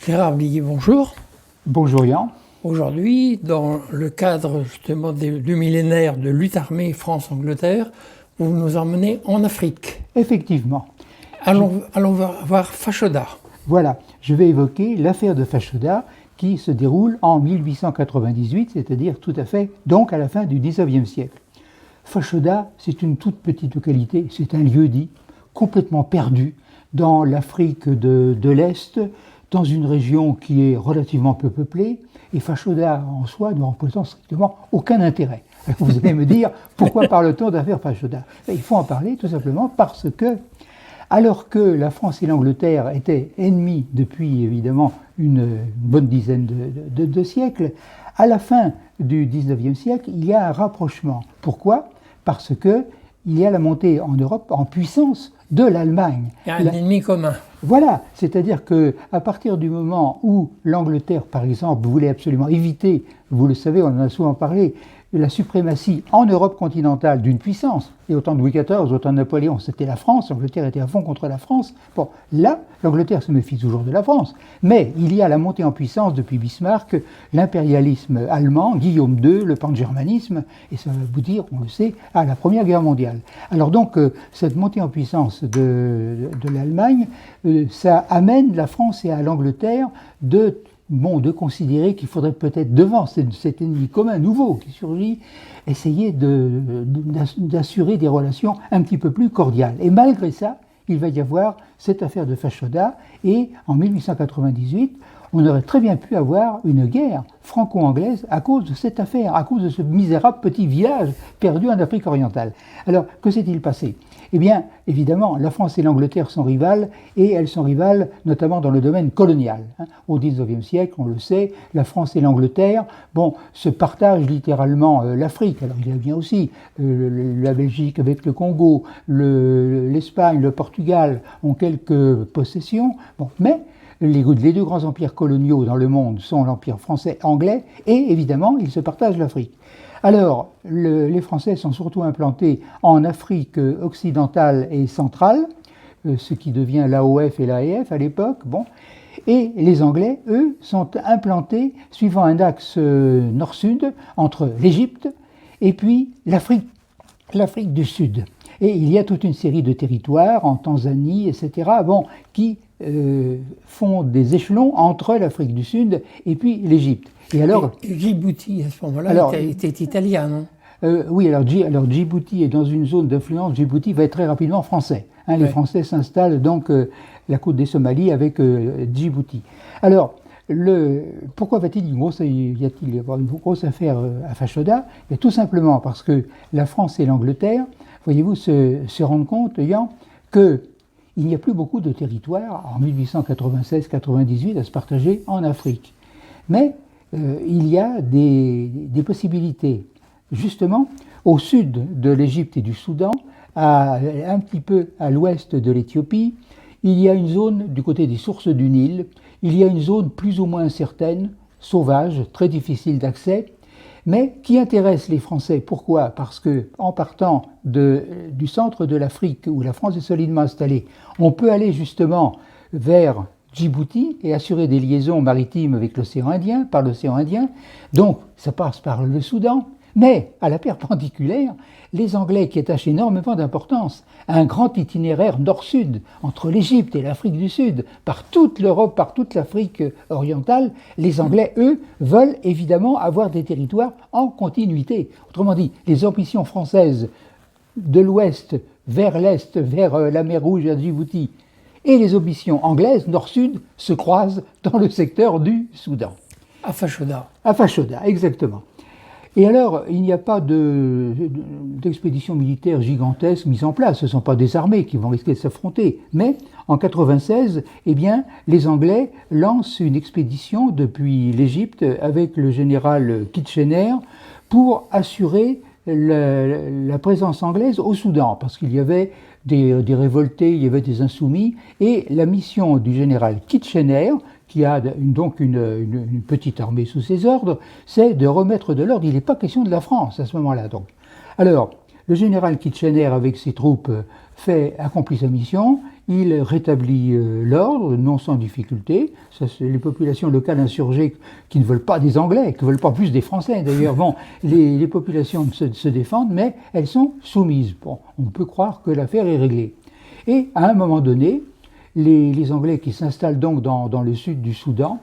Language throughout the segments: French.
Gérard Billy, bonjour. Bonjour Yann. Aujourd'hui, dans le cadre justement du millénaire de lutte armée France-Angleterre, vous nous emmenez en Afrique. Effectivement. Allons voir Fashoda. Voilà, je vais évoquer l'affaire de Fashoda qui se déroule en 1898, c'est-à-dire tout à fait donc à la fin du XIXe siècle. Fashoda, c'est une toute petite localité, c'est un lieu-dit complètement perdu dans l'Afrique de l'Est, dans une région qui est relativement peu peuplée, et Fashoda en soi ne représente strictement aucun intérêt. Alors vous allez me dire, pourquoi parle-t-on d'affaire Fashoda? Il faut en parler tout simplement parce que, alors que la France et l'Angleterre étaient ennemis depuis évidemment une bonne dizaine de siècles, à la fin du XIXe siècle, il y a un rapprochement. Pourquoi? Parce qu'il y a la montée en Europe en puissance de l'Allemagne. Il y a un ennemi commun. Voilà, c'est-à-dire qu'à partir du moment où l'Angleterre, par exemple, voulait absolument éviter, vous le savez, on en a souvent parlé, la suprématie en Europe continentale d'une puissance, et autant de Louis XIV, autant de Napoléon, c'était la France, l'Angleterre était à fond contre la France. Bon, là, l'Angleterre se méfie toujours de la France, mais il y a la montée en puissance depuis Bismarck, l'impérialisme allemand, Guillaume II, le pangermanisme, et ça va aboutir, on le sait, à la Première Guerre mondiale. Alors donc, cette montée en puissance de l'Allemagne, ça amène la France et à l'Angleterre de considérer qu'il faudrait peut-être, devant cet ennemi commun nouveau qui surgit, essayer d'assurer des relations un petit peu plus cordiales. Et malgré ça, il va y avoir cette affaire de Fashoda, et en 1898, on aurait très bien pu avoir une guerre franco-anglaise à cause de cette affaire, à cause de ce misérable petit village perdu en Afrique orientale. Alors, que s'est-il passé? Eh bien, évidemment, la France et l'Angleterre sont rivales, et elles sont rivales notamment dans le domaine colonial. Au XIXe siècle, on le sait, la France et l'Angleterre se partagent littéralement l'Afrique. Alors, il y a bien aussi la Belgique avec le Congo, l'Espagne, le Portugal ont quelques possessions, mais les deux grands empires coloniaux dans le monde sont l'empire français-anglais, et évidemment, ils se partagent l'Afrique. Alors, les Français sont surtout implantés en Afrique occidentale et centrale, ce qui devient l'AOF et l'AEF à l'époque, et les Anglais, eux, sont implantés suivant un axe nord-sud entre l'Égypte et puis l'Afrique du Sud. Et il y a toute une série de territoires en Tanzanie, etc., qui font des échelons entre l'Afrique du Sud et puis l'Égypte. Et alors, Djibouti, à ce moment-là, était italien, non? Oui, alors Djibouti est dans une zone d'influence. Djibouti va être très rapidement français. Les Français s'installent donc la côte des Somalies avec Djibouti. Alors, pourquoi va-t-il y avoir une grosse affaire à Fashoda? Tout simplement parce que la France et l'Angleterre, voyez-vous, se rendent compte, Yann, qu'il n'y a plus beaucoup de territoires en 1896-98 à se partager en Afrique. Mais il y a des possibilités. Justement, au sud de l'Égypte et du Soudan, un petit peu à l'ouest de l'Éthiopie, il y a une zone du côté des sources du Nil, il y a une zone plus ou moins incertaine, sauvage, très difficile d'accès, mais qui intéresse les Français. Pourquoi? Parce que en partant du centre de l'Afrique, où la France est solidement installée, on peut aller justement vers Djibouti et assurer des liaisons maritimes avec l'océan Indien, par l'océan Indien. Donc, ça passe par le Soudan. Mais, à la perpendiculaire, les Anglais, qui attachent énormément d'importance à un grand itinéraire nord-sud entre l'Égypte et l'Afrique du Sud, par toute l'Europe, par toute l'Afrique orientale, les Anglais, eux, veulent évidemment avoir des territoires en continuité. Autrement dit, les ambitions françaises de l'ouest vers l'est, vers la mer Rouge, vers Djibouti, et les ambitions anglaises, nord-sud, se croisent dans le secteur du Soudan. À Fashoda. À Fashoda, exactement. Et alors, il n'y a pas d'expédition militaire gigantesque mise en place. Ce ne sont pas des armées qui vont risquer de s'affronter. Mais en 1996, les Anglais lancent une expédition depuis l'Égypte avec le général Kitchener pour assurer la présence anglaise au Soudan, parce qu'il y avait des révoltés, il y avait des insoumis, et la mission du général Kitchener, qui a donc une petite armée sous ses ordres, c'est de remettre de l'ordre. Il n'est pas question de la France à ce moment-là. Donc. Alors, Le général Kitchener, avec ses troupes, accomplit sa mission. Il rétablit l'ordre, non sans difficulté. Ça, c'est les populations locales insurgées qui ne veulent pas des Anglais, qui ne veulent pas plus des Français. D'ailleurs, bon, les populations se défendent, mais elles sont soumises. Bon, on peut croire que l'affaire est réglée. Et à un moment donné, les Anglais qui s'installent donc dans le sud du Soudan,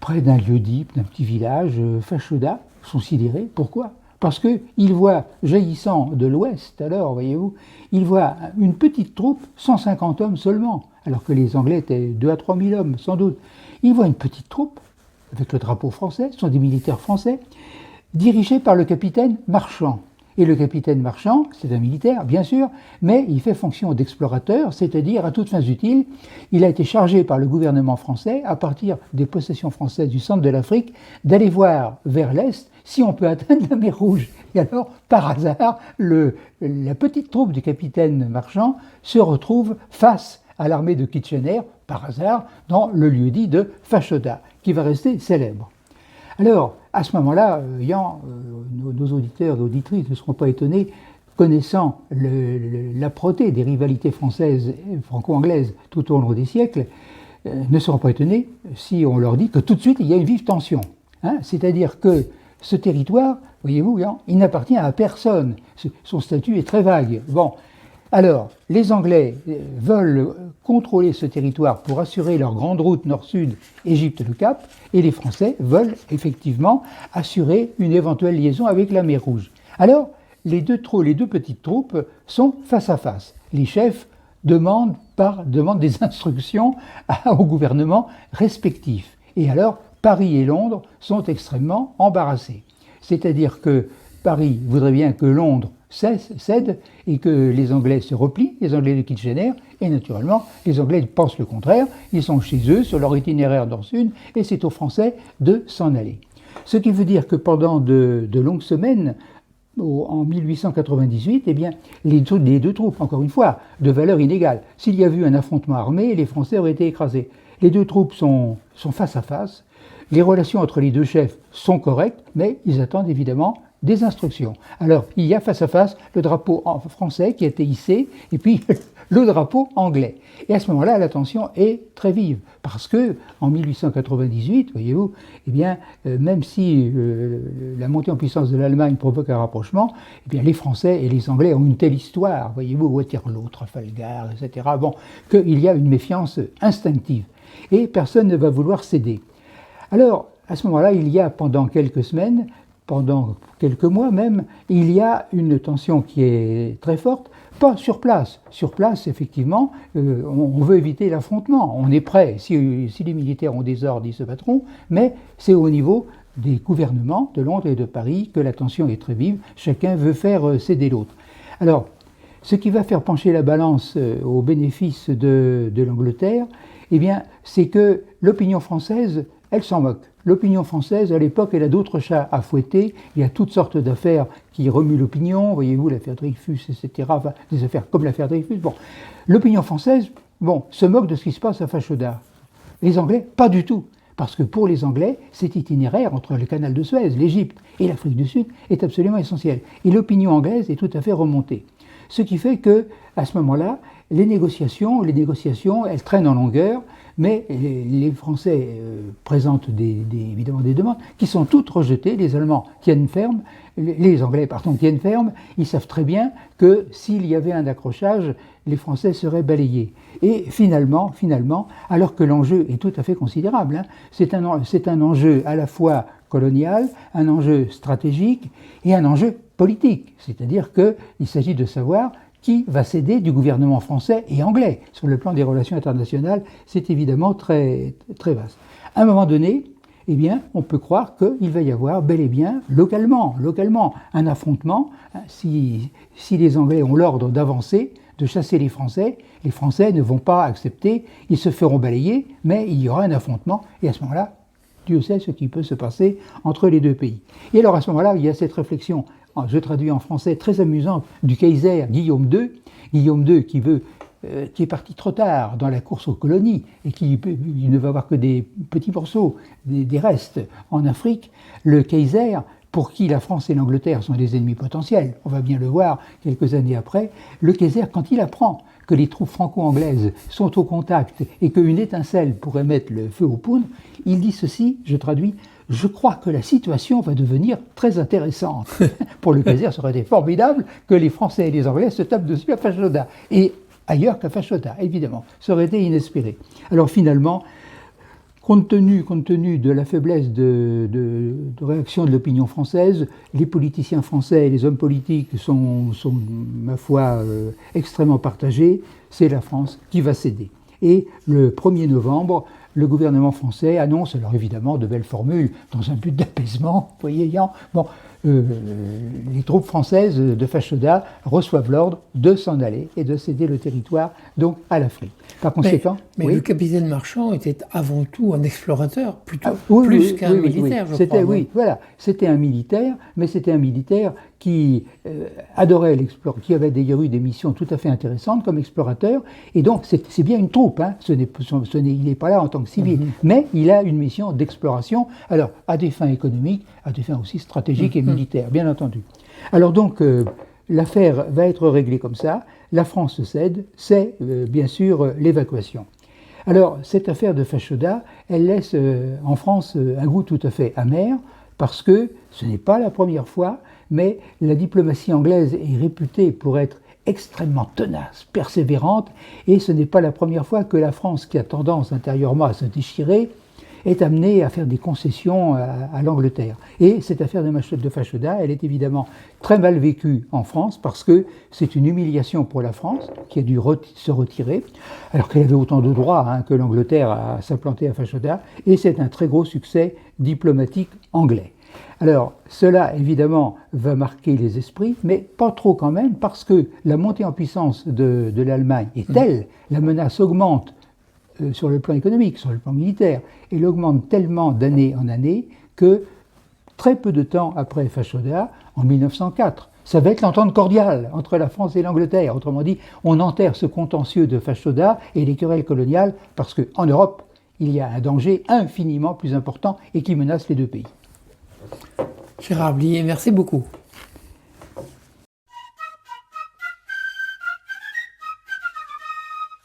près d'un lieu-dit, d'un petit village, Fashoda, sont sidérés. Pourquoi ? Parce qu'ils voient, jaillissant de l'ouest, alors, voyez-vous, ils voient une petite troupe, 150 hommes seulement, alors que les Anglais étaient 2 à 3 000 hommes, sans doute. Ils voient une petite troupe, avec le drapeau français, ce sont des militaires français, dirigés par le capitaine Marchand. Et le capitaine Marchand, c'est un militaire, bien sûr, mais il fait fonction d'explorateur, c'est-à-dire à toutes fins utiles. Il a été chargé par le gouvernement français, à partir des possessions françaises du centre de l'Afrique, d'aller voir vers l'est si on peut atteindre la mer Rouge. Et alors, par hasard, la petite troupe du capitaine Marchand se retrouve face à l'armée de Kitchener, par hasard, dans le lieu-dit de Fashoda, qui va rester célèbre. Alors, à ce moment-là, nos auditeurs et auditrices ne seront pas étonnés, connaissant l'âpreté des rivalités françaises et franco-anglaises tout au long des siècles, ne seront pas étonnés si on leur dit que tout de suite il y a une vive tension. C'est-à-dire que ce territoire, voyez-vous, il n'appartient à personne. Son statut est très vague. Bon, alors, les Anglais veulent contrôler ce territoire pour assurer leur grande route nord-sud, Égypte-le Cap, et les Français veulent effectivement assurer une éventuelle liaison avec la mer Rouge. Alors, les deux petites troupes sont face à face. Les chefs demandent des instructions au gouvernement respectif. Et alors, Paris et Londres sont extrêmement embarrassés. C'est-à-dire que Paris voudrait bien que Londres cède et que les Anglais se replient, les Anglais de Kitchener, et naturellement, les Anglais pensent le contraire, ils sont chez eux, sur leur itinéraire nord-sud, et c'est aux Français de s'en aller. Ce qui veut dire que pendant de longues semaines, en 1898, eh bien, les deux troupes, encore une fois, de valeur inégale. S'il y avait eu un affrontement armé, les Français auraient été écrasés. Les deux troupes sont face à face, les relations entre les deux chefs sont correctes, mais ils attendent évidemment des instructions. Alors, il y a face à face le drapeau français qui a été hissé, et puis le drapeau anglais. Et à ce moment-là, la tension est très vive, parce que en 1898, voyez-vous, eh bien, même si la montée en puissance de l'Allemagne provoque un rapprochement, eh bien, les Français et les Anglais ont une telle histoire, voyez-vous, Waterloo, Trafalgar, etc., bon, qu'il y a une méfiance instinctive. Et personne ne va vouloir céder. Alors, à ce moment-là, il y a pendant quelques semaines, pendant quelques mois même, il y a une tension qui est très forte, pas sur place. Sur place, effectivement, on veut éviter l'affrontement, on est prêt. Si les militaires ont des ordres, ils se battront, mais c'est au niveau des gouvernements de Londres et de Paris que la tension est très vive, chacun veut faire céder l'autre. Alors, ce qui va faire pencher la balance au bénéfice de l'Angleterre, eh bien, c'est que l'opinion française, elle s'en moque. L'opinion française, à l'époque, elle a d'autres chats à fouetter. Il y a toutes sortes d'affaires qui remuent l'opinion. Voyez-vous, l'affaire Dreyfus, etc. Enfin, des affaires comme l'affaire Dreyfus. Bon, l'opinion française, se moque de ce qui se passe à Fashoda. Les Anglais, pas du tout. Parce que pour les Anglais, cet itinéraire entre le canal de Suez, l'Égypte et l'Afrique du Sud est absolument essentiel. Et l'opinion anglaise est tout à fait remontée. Ce qui fait que, à ce moment-là, les négociations, elles traînent en longueur, mais les Français présentent évidemment des demandes qui sont toutes rejetées. Les Allemands tiennent ferme, les Anglais tiennent ferme. Ils savent très bien que s'il y avait un accrochage, les Français seraient balayés. Et finalement, alors que l'enjeu est tout à fait considérable, c'est un enjeu à la fois colonial, un enjeu stratégique et un enjeu politique. C'est-à-dire qu'il s'agit de savoir qui va céder du gouvernement français et anglais. Sur le plan des relations internationales, c'est évidemment très, très vaste. À un moment donné, eh bien, on peut croire qu'il va y avoir bel et bien, localement, un affrontement. Si les Anglais ont l'ordre d'avancer, de chasser les Français ne vont pas accepter, ils se feront balayer, mais il y aura un affrontement, et à ce moment-là, Dieu sait ce qui peut se passer entre les deux pays. Et alors à ce moment-là, il y a cette réflexion, je traduis en français, très amusante, du Kaiser Guillaume II qui est parti trop tard dans la course aux colonies et il ne va avoir que des petits morceaux, des restes en Afrique. Le Kaiser pour qui la France et l'Angleterre sont des ennemis potentiels, on va bien le voir quelques années après, Le Kayser, quand il apprend que les troupes franco-anglaises sont au contact et qu'une étincelle pourrait mettre le feu aux poudres, il dit ceci, je traduis: « Je crois que la situation va devenir très intéressante. » Pour Le Kayser, ça aurait été formidable que les Français et les Anglais se tapent dessus à Fashoda. Et ailleurs qu'à Fashoda, évidemment. Ça aurait été inespéré. Alors finalement, compte tenu de la faiblesse de réaction de l'opinion française, les politiciens français et les hommes politiques sont ma foi, extrêmement partagés. C'est la France qui va céder. Et le 1er novembre, le gouvernement français annonce, alors évidemment de belles formules, dans un but d'apaisement, voyez, bon, les troupes françaises de Fashoda reçoivent l'ordre de s'en aller et de céder le territoire donc à l'Afrique. Par conséquent, mais oui. Le capitaine Marchand était avant tout un explorateur, plutôt Oui, plus qu'un militaire, je crois. Oui, voilà, c'était un militaire, mais c'était un militaire qui adorait l'exploration, qui avait d'ailleurs eu des missions tout à fait intéressantes comme explorateur, et donc c'est bien une troupe, hein, il n'est pas là en tant que civil, mais il a une mission d'exploration, alors à des fins économiques, à des fins aussi stratégiques et militaires, bien entendu. Alors donc, l'affaire va être réglée comme ça, la France cède, c'est bien sûr l'évacuation. Alors, cette affaire de Fashoda, elle laisse en France un goût tout à fait amer, parce que ce n'est pas la première fois, mais la diplomatie anglaise est réputée pour être extrêmement tenace, persévérante, et ce n'est pas la première fois que la France, qui a tendance intérieurement à se déchirer, est amenée à faire des concessions à l'Angleterre. Et cette affaire de Fashoda, elle est évidemment très mal vécue en France parce que c'est une humiliation pour la France qui a dû se retirer, alors qu'elle avait autant de droits que l'Angleterre à s'implanter à Fashoda, et c'est un très gros succès diplomatique anglais. Alors, cela, évidemment, va marquer les esprits, mais pas trop quand même, parce que la montée en puissance de l'Allemagne est telle, la menace augmente sur le plan économique, sur le plan militaire, et elle augmente tellement d'année en année que très peu de temps après Fashoda, en 1904, ça va être l'entente cordiale entre la France et l'Angleterre. Autrement dit, on enterre ce contentieux de Fashoda et les querelles coloniales parce qu'en Europe, il y a un danger infiniment plus important et qui menace les deux pays. Gérard Blier, merci beaucoup.